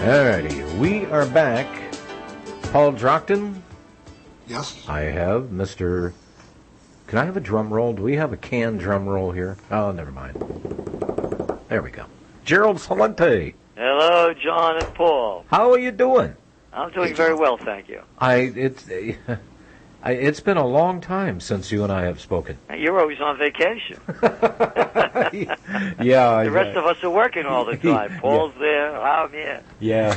Alrighty, we are back. Paul Drockton? Yes. I have Mr. Can I have a drum roll? Do we have a canned drum roll here? Oh, never mind. There we go. Gerald Celente. Hello, John and Paul. How are you doing? I'm doing very well, thank you. It's been a long time since you and I have spoken. You're always on vacation. Yeah. The rest of us are working all the time. Paul's there, I'm here. Yeah.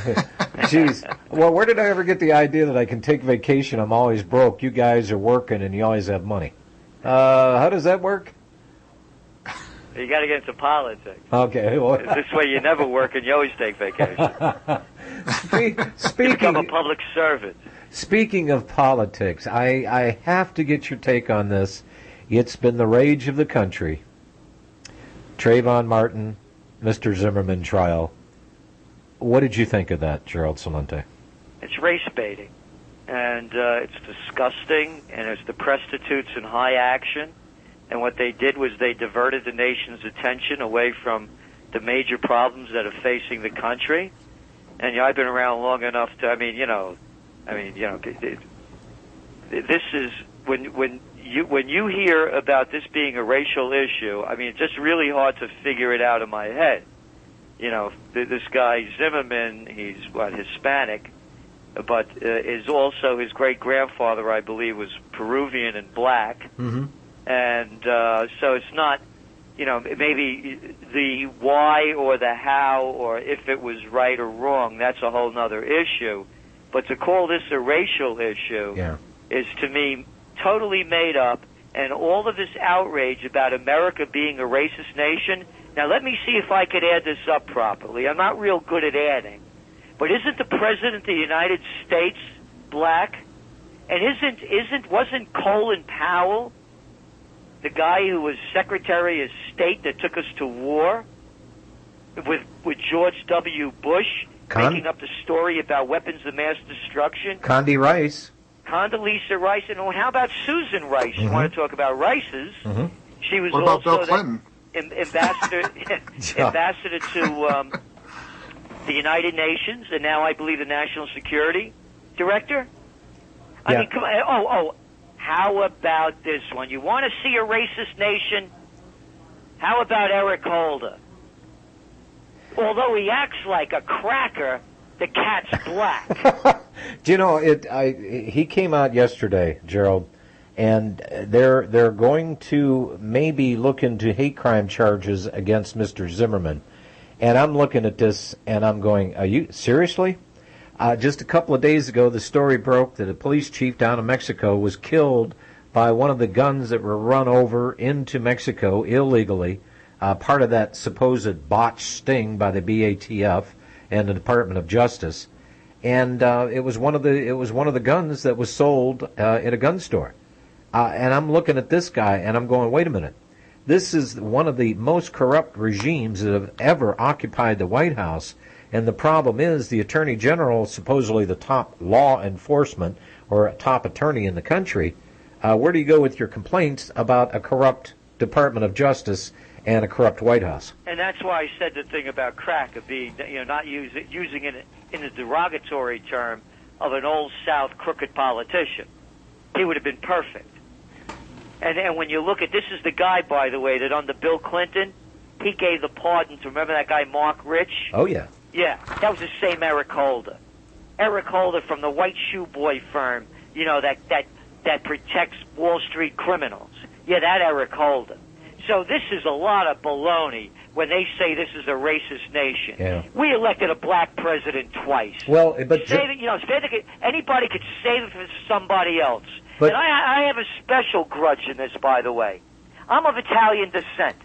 Jeez. Well, where did I ever get the idea that I can take vacation? I'm always broke. You guys are working and you always have money. How does that work? You got to get into politics. Okay. Well, this way you never work and you always take vacation. Speaking, become a public servant. Speaking of politics, I have to get your take on this. It's been the rage of the country. Trayvon Martin, Mr. Zimmerman trial. What did you think of that, Gerald Celente? It's race baiting, and it's disgusting, and it's the prostitutes in high action. And what they did was they diverted the nation's attention away from the major problems that are facing the country. And I've been around long enough to, this is when you hear about this being a racial issue. I mean, it's just really hard to figure it out in my head. This guy Zimmerman, he's Hispanic, but is also his great grandfather, I believe, was Peruvian and black. Mm-hmm. And so it's not, maybe the why or the how or if it was right or wrong, that's a whole other issue. But to call this a racial issue is, to me, totally made up. And all of this outrage about America being a racist nation. Now, let me see if I could add this up properly. I'm not real good at adding. But isn't the President of the United States black? And wasn't Colin Powell the guy who was Secretary of State that took us to war with George W. Bush, making up the story about weapons of mass destruction? Condoleezza Rice. And how about Susan Rice? You want to talk about Rices? Mm-hmm. She was what about also Bill Clinton? ambassador to the United Nations, and now I believe the National Security Director. I mean, come on. How about this one? You want to see a racist nation? How about Eric Holder? Although he acts like a cracker, the cat's black. Do you know, he came out yesterday, Gerald, and they're going to maybe look into hate crime charges against Mr. Zimmerman. And I'm looking at this, and I'm going, are you, seriously? Just a couple of days ago, the story broke that a police chief down in Mexico was killed by one of the guns that were run over into Mexico illegally, part of that supposed botched sting by the BATF and the Department of Justice. And it was one of the guns that was sold in a gun store. And I'm looking at this guy, and I'm going, wait a minute. This is one of the most corrupt regimes that have ever occupied the White House. And the problem is the Attorney General, supposedly the top law enforcement or a top attorney in the country, where do you go with your complaints about a corrupt Department of Justice and a corrupt White House? And that's why I said the thing about crack, of being, not using it in a derogatory term of an old South crooked politician. He would have been perfect. And when you look at, this is the guy, by the way, that under Bill Clinton, he gave the pardon to, remember that guy Mark Rich? Oh, yeah. Yeah, that was the same Eric Holder. Eric Holder from the White Shoe Boy firm, that protects Wall Street criminals. Yeah, that Eric Holder. So this is a lot of baloney when they say this is a racist nation. Yeah. We elected a black president twice. Well, but anybody could say that for somebody else. But, and I have a special grudge in this, by the way. I'm of Italian descent.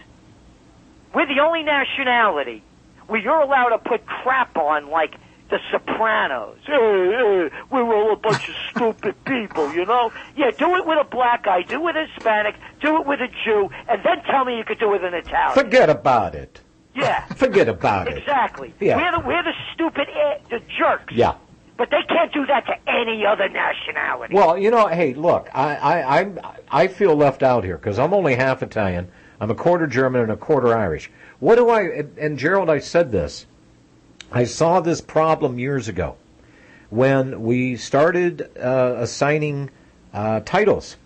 We're the only nationality where you're allowed to put crap on like The Sopranos. Hey, we're all a bunch of stupid people, Yeah, do it with a black guy, do it with a Hispanic, do it with a Jew, and then tell me you could do it with an Italian. Forget about it. Yeah. Forget about it. Exactly. Yeah. We're the stupid, the jerks. Yeah. But they can't do that to any other nationality. Well, hey, look, I feel left out here because I'm only half Italian. I'm a quarter German and a quarter Irish. And Gerald, I said this. I saw this problem years ago when we started assigning titles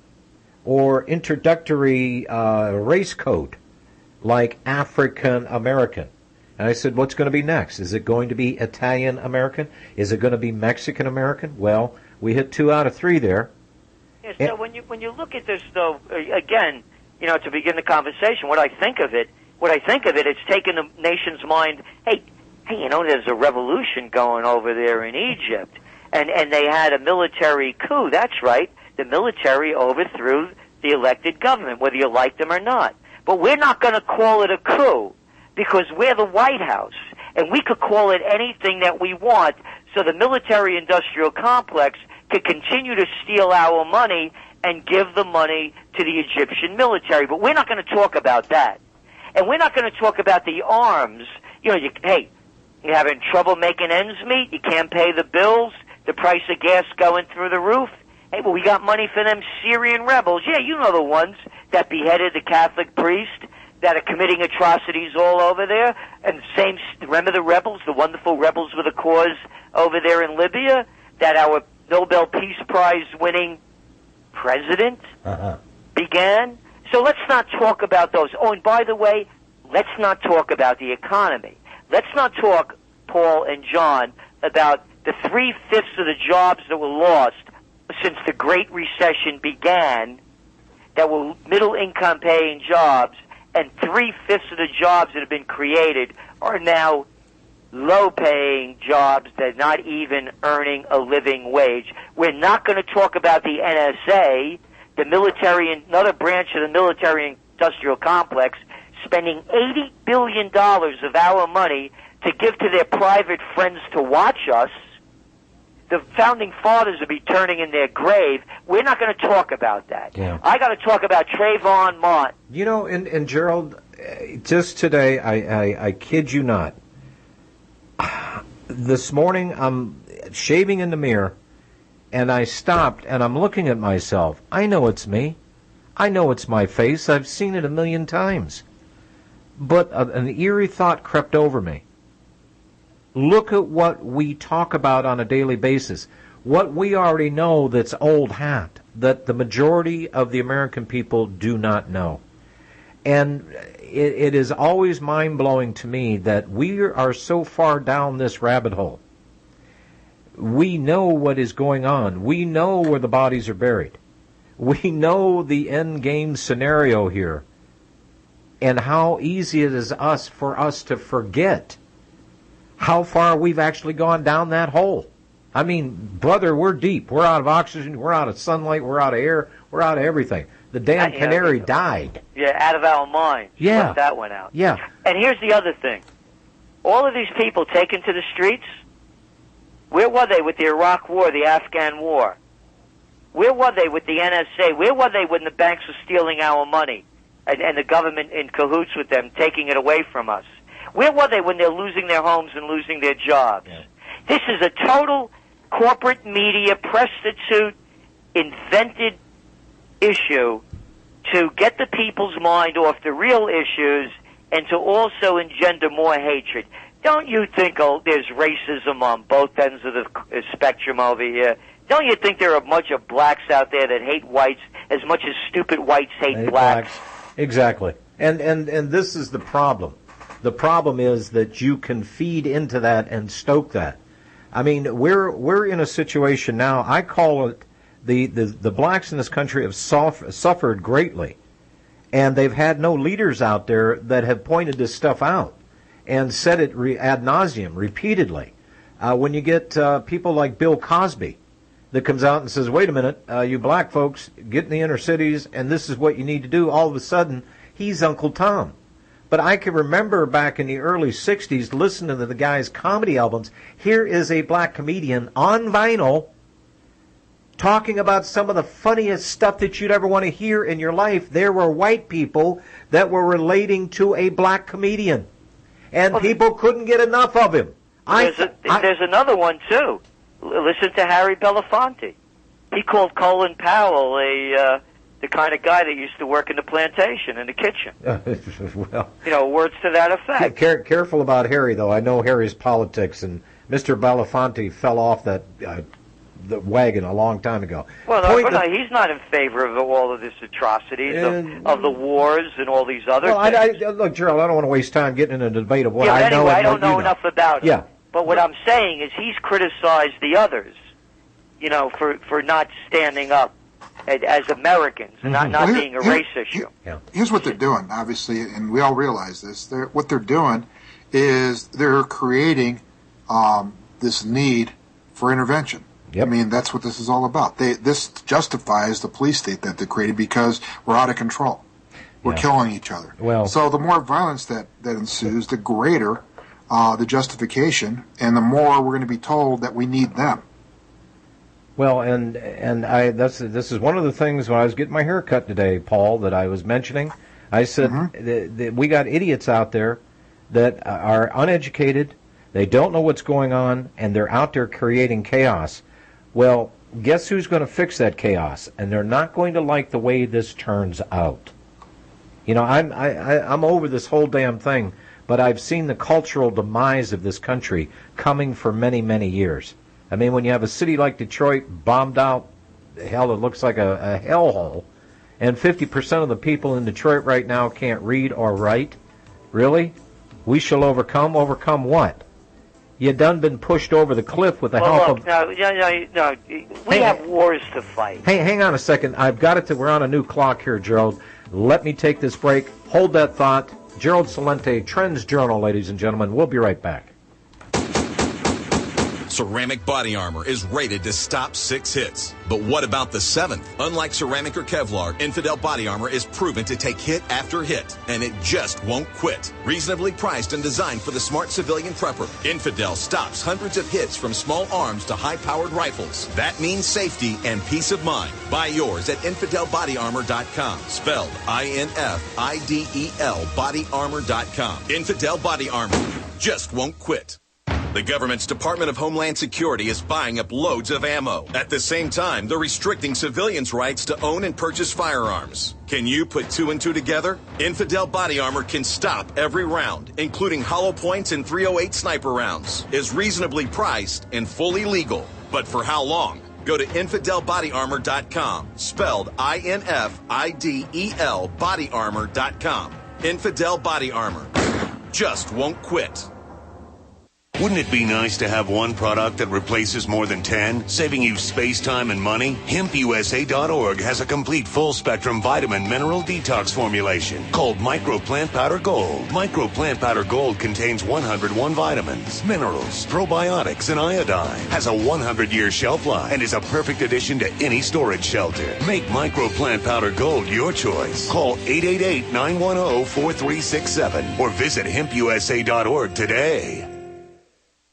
or introductory race code like African American. And I said, what's going to be next? Is it going to be Italian American? Is it going to be Mexican American? Well, we hit 2 out of 3 there. Yeah, so when you look at this, though, again, to begin the conversation, what I think of it, it's taken the nation's mind, hey, there's a revolution going over there in Egypt, and they had a military coup. That's right. The military overthrew the elected government, whether you like them or not. But we're not going to call it a coup because we're the White House, and we could call it anything that we want, so the military-industrial complex could continue to steal our money and give the money to the Egyptian military. But we're not going to talk about that. And we're not going to talk about the arms. You're having trouble making ends meet, you can't pay the bills, the price of gas going through the roof. Hey, well, we got money for them Syrian rebels. Yeah, you know the ones that beheaded the Catholic priest, that are committing atrocities all over there. And remember the rebels, the wonderful rebels with a cause over there in Libya, that our Nobel Peace Prize winning president began? So let's not talk about those. Oh, and by the way, let's not talk about the economy. Let's not talk, Paul and John, about the 3/5 of the jobs that were lost since the Great Recession began, that were middle-income paying jobs, and 3/5 of the jobs that have been created are now low-paying jobs that are not even earning a living wage. We're not going to talk about the NSA, the military, another branch of the military-industrial complex, spending $80 billion of our money to give to their private friends to watch us. The founding fathers will be turning in their grave. We're not going to talk about that. Yeah. I got to talk about Trayvon Martin. And Gerald, just today, I kid you not, this morning I'm shaving in the mirror, and I stopped, and I'm looking at myself. I know it's me. I know it's my face. I've seen it 1,000,000 times. But an eerie thought crept over me. Look at what we talk about on a daily basis. What we already know that's old hat, that the majority of the American people do not know. And it is always mind-blowing to me that we are so far down this rabbit hole. We know what is going on. We know where the bodies are buried. We know the end game scenario here, and how easy it is for us to forget how far we've actually gone down that hole. I mean, brother, we're deep. We're out of oxygen. We're out of sunlight. We're out of air. We're out of everything. The damn canary died. Yeah, out of our mind. Yeah. Let that went out. Yeah. And here's the other thing. All of these people taken to the streets, where were they with the Iraq War, the Afghan War? Where were they with the NSA? Where were they when the banks were stealing our money and the government in cahoots with them, taking it away from us? Where were they when they're losing their homes and losing their jobs? Yeah. This is a total corporate media prostitute invented issue to get the people's mind off the real issues and to also engender more hatred. Don't you think there's racism on both ends of the spectrum over here? Don't you think there are a bunch of blacks out there that hate whites as much as stupid whites hate blacks? Exactly. And this is the problem. The problem is that you can feed into that and stoke that. I mean, we're in a situation now, I call it the blacks in this country have suffered greatly, and they've had no leaders out there that have pointed this stuff out and said it ad nauseum repeatedly. When you get people like Bill Cosby that comes out and says, wait a minute, you black folks, get in the inner cities, and this is what you need to do, all of a sudden, he's Uncle Tom. But I can remember back in the early 60s listening to the guy's comedy albums. Here is a black comedian on vinyl talking about some of the funniest stuff that you'd ever want to hear in your life. There were white people that were relating to a black comedian, and people couldn't get enough of him. There's another one, too. Listen to Harry Belafonte. He called Colin Powell the kind of guy that used to work in the plantation in the kitchen. Well, Words to that effect. Careful about Harry, though. I know Harry's politics, and Mr. Belafonte fell off the wagon a long time ago. Well, he's not in favor of all of this atrocities of the wars and all these other things. Look, Gerald, I don't want to waste time getting in a debate of what I know. Anyway, I don't know enough about it. Yeah. But what I'm saying is he's criticized the others, for not standing up as Americans, and not being a race issue. Yeah. Here's what they're doing, obviously, and we all realize this. What they're doing is they're creating this need for intervention. Yep. I mean, that's what this is all about. This justifies the police state that they created because we're out of control. We're killing each other. Well, so the more violence that ensues, the greater the justification, and the more we're going to be told that we need them. Well, and this is one of the things when I was getting my hair cut today, Paul, that I was mentioning. I said that we got idiots out there that are uneducated, they don't know what's going on, and they're out there creating chaos. Well, guess who's going to fix that chaos? And they're not going to like the way this turns out. I'm over this whole damn thing, but I've seen the cultural demise of this country coming for many, many years. I mean, when you have a city like Detroit bombed out, hell, it looks like a hellhole, and 50% of the people in Detroit right now can't read or write, really? We shall overcome? Overcome what? You done been pushed over the cliff with the help of... No. We have wars to fight. Hey, hang on a second. I've got it. We're on a new clock here, Gerald. Let me take this break. Hold that thought. Gerald Celente, Trends Journal, ladies and gentlemen. We'll be right back. Ceramic body armor is rated to stop 6 hits. But what about the 7th? Unlike ceramic or Kevlar, Infidel body armor is proven to take hit after hit, and it just won't quit. Reasonably priced and designed for the smart civilian prepper, Infidel stops hundreds of hits from small arms to high-powered rifles. That means safety and peace of mind. Buy yours at InfidelBodyArmor.com, spelled INFIDEL bodyarmor.com. Infidel body armor just won't quit. The government's Department of Homeland Security is buying up loads of ammo. At the same time, they're restricting civilians' rights to own and purchase firearms. Can you put 2 and 2 together? Infidel body armor can stop every round, including hollow points and .308 sniper rounds. Is reasonably priced and fully legal. But for how long? Go to InfidelBodyArmor.com, spelled INFIDEL bodyarmor.com. Infidel Body Armor just won't quit. Wouldn't it be nice to have one product that replaces more than 10, saving you space, time, and money? HempUSA.org has a complete full-spectrum vitamin mineral detox formulation called Micro Plant Powder Gold. Micro Plant Powder Gold contains 101 vitamins, minerals, probiotics, and iodine. Has a 100-year shelf life and is a perfect addition to any storage shelter. Make Micro Plant Powder Gold your choice. Call 888-910-4367 or visit HempUSA.org today.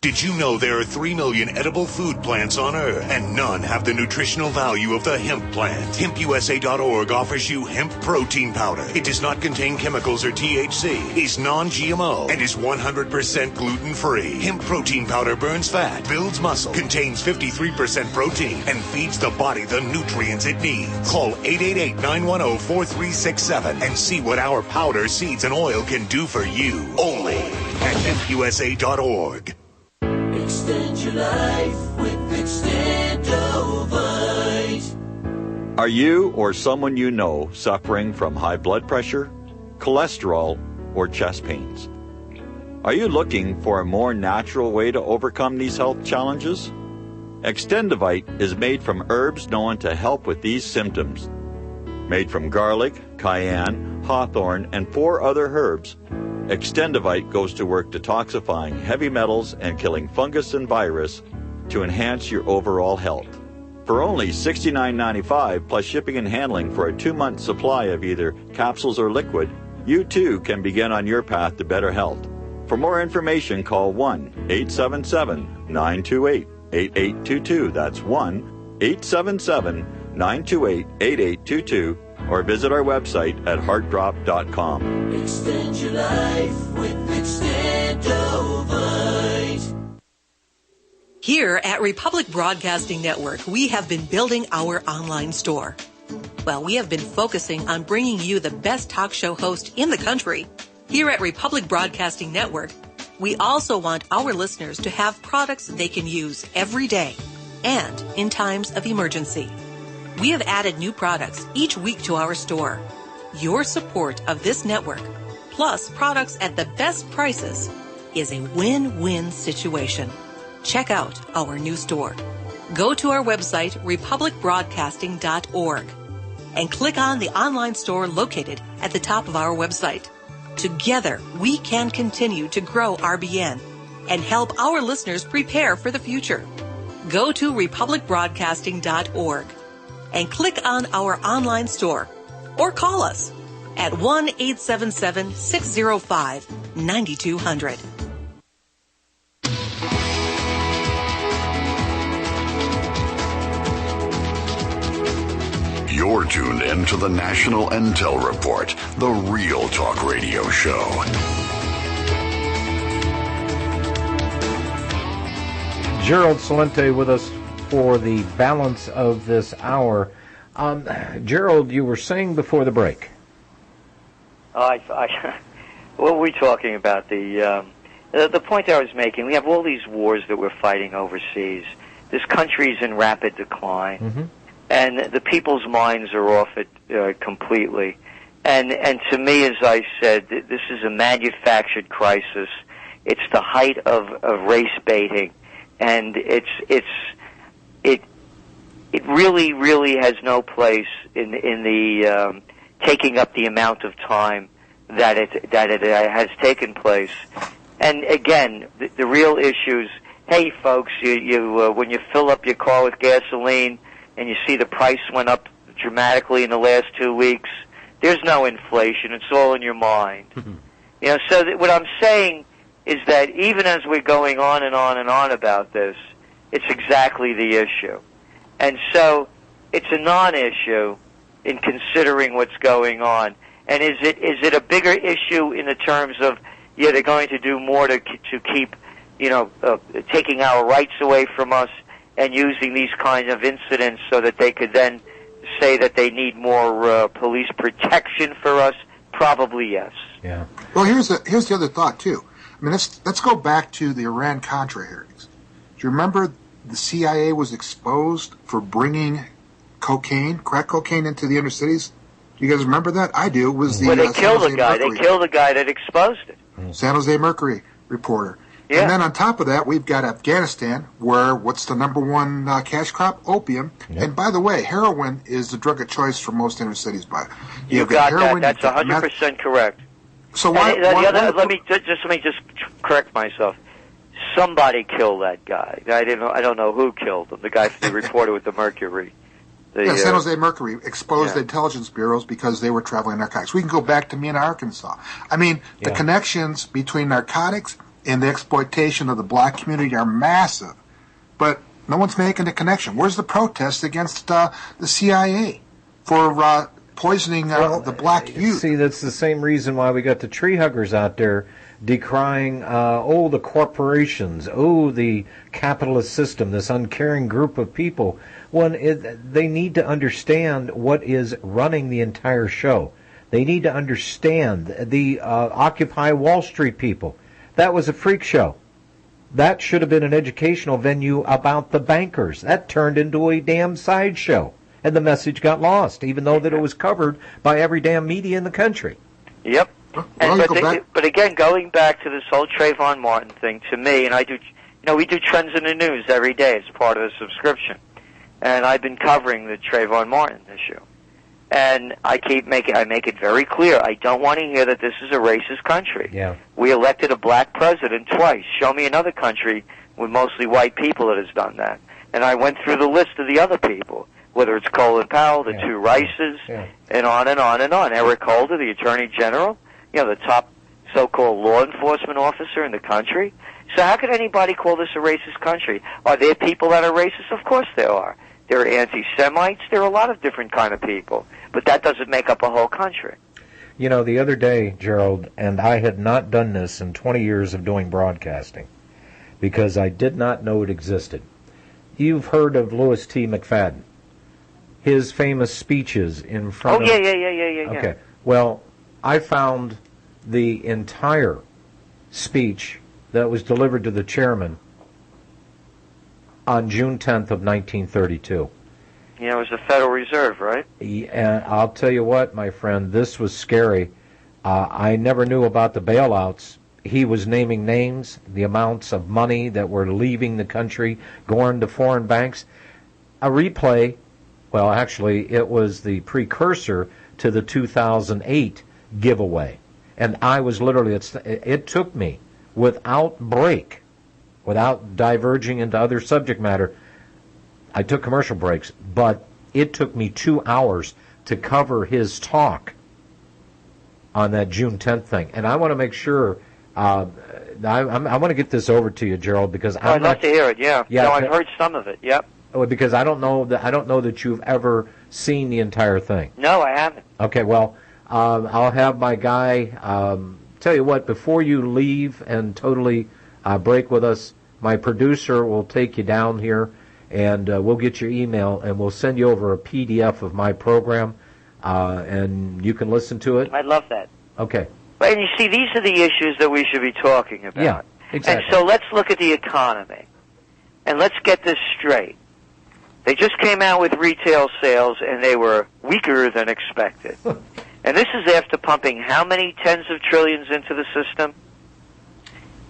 Did you know there are 3 million edible food plants on Earth, and none have the nutritional value of the hemp plant? HempUSA.org offers you hemp protein powder. It does not contain chemicals or THC, is non-GMO, and is 100% gluten-free. Hemp protein powder burns fat, builds muscle, contains 53% protein, and feeds the body the nutrients it needs. Call 888-910-4367 and see what our powder, seeds, and oil can do for you. Only at HempUSA.org. Extend your life with Extendovite. Are you or someone you know suffering from high blood pressure, cholesterol, or chest pains? Are you looking for a more natural way to overcome these health challenges? Extendovite is made from herbs known to help with these symptoms. Made from garlic, cayenne, hawthorn, and 4 other herbs, Extendovite goes to work detoxifying heavy metals and killing fungus and virus to enhance your overall health. For only $69.95 plus shipping and handling for a 2-month supply of either capsules or liquid, you too can begin on your path to better health. For more information, call 1-877-928-8822. That's 1-877-928-8822. Or visit our website at heartdrop.com. Extend your life with Extendovite. Here at Republic Broadcasting Network, we have been building our online store. Well, we have been focusing on bringing you the best talk show host in the country. Here at Republic Broadcasting Network, we also want our listeners to have products they can use every day and in times of emergency. We have added new products each week to our store. Your support of this network, plus products at the best prices, is a win-win situation. Check out our new store. Go to our website, republicbroadcasting.org, and click on the online store located at the top of our website. Together, we can continue to grow RBN and help our listeners prepare for the future. Go to republicbroadcasting.org and click on our online store or call us at 1-877-605-9200. You're tuned in to the National Intel Report, the Real Talk Radio Show. Gerald Celente with us for the balance of this hour. Gerald, you were saying before the break. What were we talking about? The point I was making, we have all these wars that we're fighting overseas. This country's in rapid decline. Mm-hmm. And the people's minds are off it completely. And to me, as I said, this is a manufactured crisis. It's the height of race baiting, and it really has no place in the taking up the amount of time that it has taken place. And again, the real issues. Hey, folks, you when you fill up your car with gasoline, and you see the price went up dramatically in the last 2 weeks, there's no inflation. It's all in your mind. Mm-hmm. So what I'm saying is that even as we're going on and on and on about this, it's exactly the issue. And so it's a non-issue in considering what's going on. And is it a bigger issue in the terms of, they're going to do more to keep, taking our rights away from us, and using these kinds of incidents so that they could then say that they need more police protection for us? Probably yes. Yeah. Well, here's the other thought too. I mean, let's go back to the Iran-Contra hearings. Do you remember the CIA was exposed for bringing crack cocaine into the inner cities? Do you guys remember that? I do. It was the they killed the guy. They killed the guy that exposed it. San Jose Mercury reporter. Yeah. And then on top of that, we've got Afghanistan, where what's the number one cash crop? Opium. Yep. And by the way, heroin is the drug of choice for most inner cities. You got heroin, that. That's 100% correct. So why? Let me just correct myself. Somebody killed that guy. I don't know who killed him. The guy, the reporter with the Mercury. San Jose Mercury exposed the intelligence bureaus because they were traveling narcotics. We can go back to Mena, Arkansas. I mean, the connections between narcotics and the exploitation of the black community are massive, but no one's making the connection. Where's the protest against the CIA for poisoning the black youth? See, that's the same reason why we got the tree huggers out there decrying, the corporations, the capitalist system, this uncaring group of people, when they need to understand what is running the entire show. They need to understand the Occupy Wall Street people. That was a freak show. That should have been an educational venue about the bankers. That turned into a damn sideshow, and the message got lost, even though that it was covered by every damn media in the country. Yep. But again, going back to this whole Trayvon Martin thing, to me, and I do, we do Trends in the News every day as part of the subscription, and I've been covering the Trayvon Martin issue. And I make it very clear. I don't want to hear that this is a racist country. Yeah. We elected a black president twice. Show me another country with mostly white people that has done that. And I went through the list of the other people, whether it's Colin Powell, the two Rices, and on and on and on. Eric Holder, the Attorney General, the top so-called law enforcement officer in the country. So how could anybody call this a racist country? Are there people that are racist? Of course there are. There are anti-Semites. There are a lot of different kind of people. But that doesn't make up a whole country. The other day, Gerald, and I had not done this in 20 years of doing broadcasting because I did not know it existed. You've heard of Louis T. McFadden. his famous speeches in front of... Oh, yeah. Okay. Well, I found the entire speech that was delivered to the chairman on June 10th of 1932. Yeah, it was the Federal Reserve, right? And I'll tell you what, my friend, this was scary. I never knew about the bailouts. He was naming names, the amounts of money that were leaving the country, going to foreign banks. A replay, well, actually, it was the precursor to the 2008 giveaway. And I was literally, it took me, without break, without diverging into other subject matter, I took commercial breaks, but it took me 2 hours to cover his talk on that June 10th thing. And I want to make sure, I want to get this over to you, Gerald, because I'd love to hear it, yeah. No, I've heard some of it, yep. Because I don't know that you've ever seen the entire thing. No, I haven't. Okay, well, I'll have my guy, tell you what, before you leave and totally break with us, my producer will take you down here, and we'll get your email, and we'll send you over a PDF of my program, and you can listen to it. I'd love that. Okay. And you see, these are the issues that we should be talking about. Yeah, exactly. And so let's look at the economy, and let's get this straight. They just came out with retail sales, and they were weaker than expected. And this is after pumping how many tens of trillions into the system?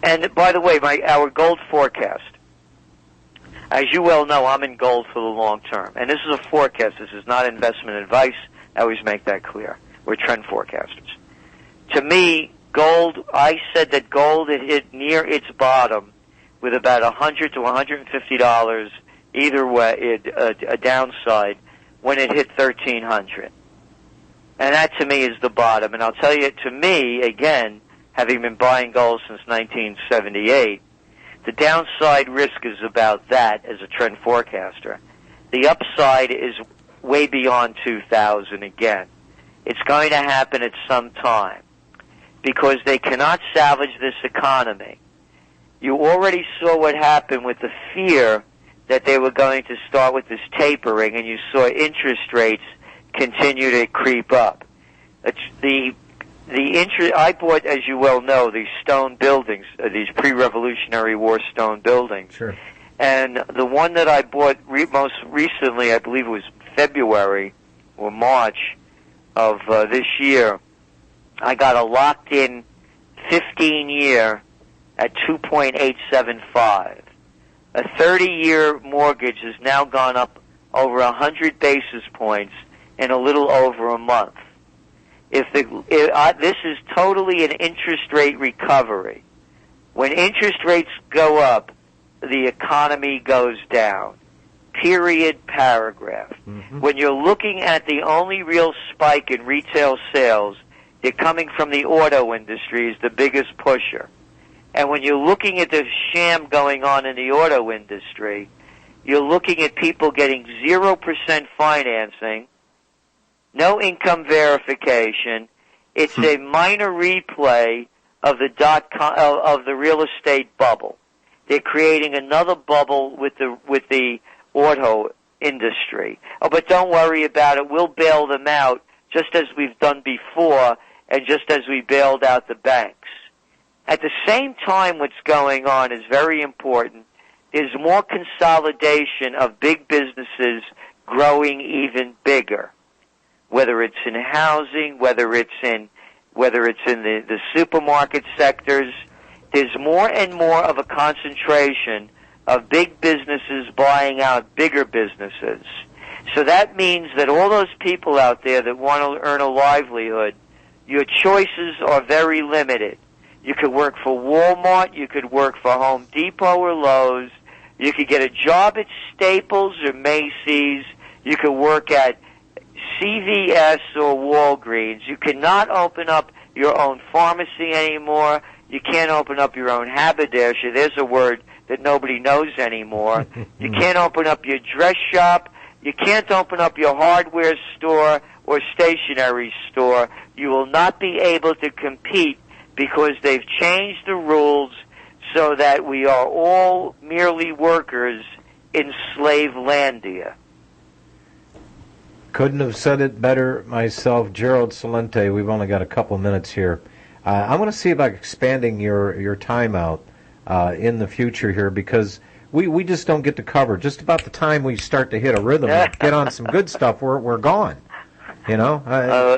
And by the way, our gold forecast. As you well know, I'm in gold for the long term. And this is a forecast. This is not investment advice. I always make that clear. We're trend forecasters. To me, gold, I said that gold had hit near its bottom with about $100 to $150 either way, a downside, when it hit 1,300. And that, to me, is the bottom. And I'll tell you, to me, again, having been buying gold since 1978, the downside risk is about that as a trend forecaster. The upside is way beyond 2,000 again. It's going to happen at some time because they cannot salvage this economy. You already saw what happened with the fear that they were going to start with this tapering, and you saw interest rates continue to creep up. I bought, as you well know, these stone buildings, these pre-Revolutionary War stone buildings. Sure. And the one that I bought most recently, I believe it was February or March of this year, I got a locked-in 15-year at 2.875. A 30-year mortgage has now gone up over 100 basis points in a little over a month. This is totally an interest rate recovery. When interest rates go up, the economy goes down. Period, paragraph. Mm-hmm. When you're looking at the only real spike in retail sales, they're coming from the auto industry is the biggest pusher. And when you're looking at the sham going on in the auto industry, you're looking at people getting 0% financing, no income verification. It's a minor replay of the real estate bubble. They're creating another bubble with the auto industry. Oh, but don't worry about it. We'll bail them out just as we've done before and just as we bailed out the banks. At the same time, what's going on is very important. There's more consolidation of big businesses growing even bigger. Whether it's in housing, whether it's in the supermarket sectors, there's more and more of a concentration of big businesses buying out bigger businesses. So that means that all those people out there that want to earn a livelihood, your choices are very limited. You could work for Walmart, you could work for Home Depot or Lowe's, you could get a job at Staples or Macy's, you could work at CVS or Walgreens. You cannot open up your own pharmacy anymore. You can't open up your own haberdasher. There's a word that nobody knows anymore. You can't open up your dress shop. You can't open up your hardware store or stationery store. You will not be able to compete because they've changed the rules so that we are all merely workers in Slavelandia. Couldn't have said it better myself. Gerald Celente, we've only got a couple minutes here. I want to see about expanding your time out in the future here, because we just don't get to cover. Just about the time we start to hit a rhythm and get on some good stuff, we're gone. You know?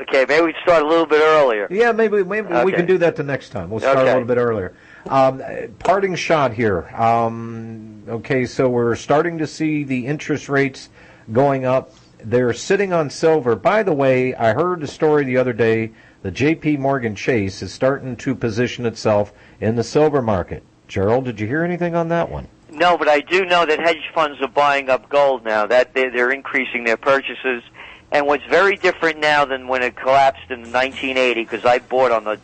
Okay, maybe we start a little bit earlier. Yeah, maybe okay. We can do that the next time. We'll start a little bit earlier. Parting shot here. Okay, so we're starting to see the interest rates going up. They're sitting on silver. By the way, I heard a story the other day. The J.P. Morgan Chase is starting to position itself in the silver market. Gerald, did you hear anything on that one? No, but I do know that hedge funds are buying up gold now. That they're increasing their purchases. And what's very different now than when it collapsed in 1980, because I bought on the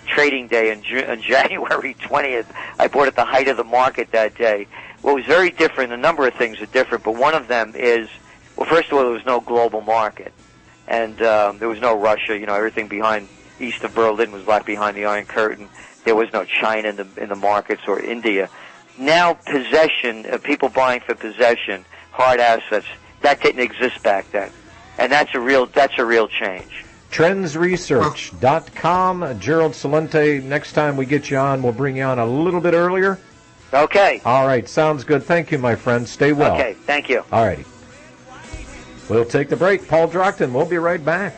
trading day on January 20th. I bought at the height of the market that day. What was very different, a number of things are different, but one of them is, well, first of all, there was no global market. And there was no Russia. You know, everything east of Berlin was locked behind the Iron Curtain. There was no China in the markets, or India. Now possession, people buying for possession, hard assets, that didn't exist back then. And that's a real change. TrendsResearch.com. Gerald Celente, next time we get you on, we'll bring you on a little bit earlier. Okay. All right, sounds good. Thank you, my friend. Stay well. Okay, thank you. All righty. We'll take the break. Paul Drockton, we'll be right back.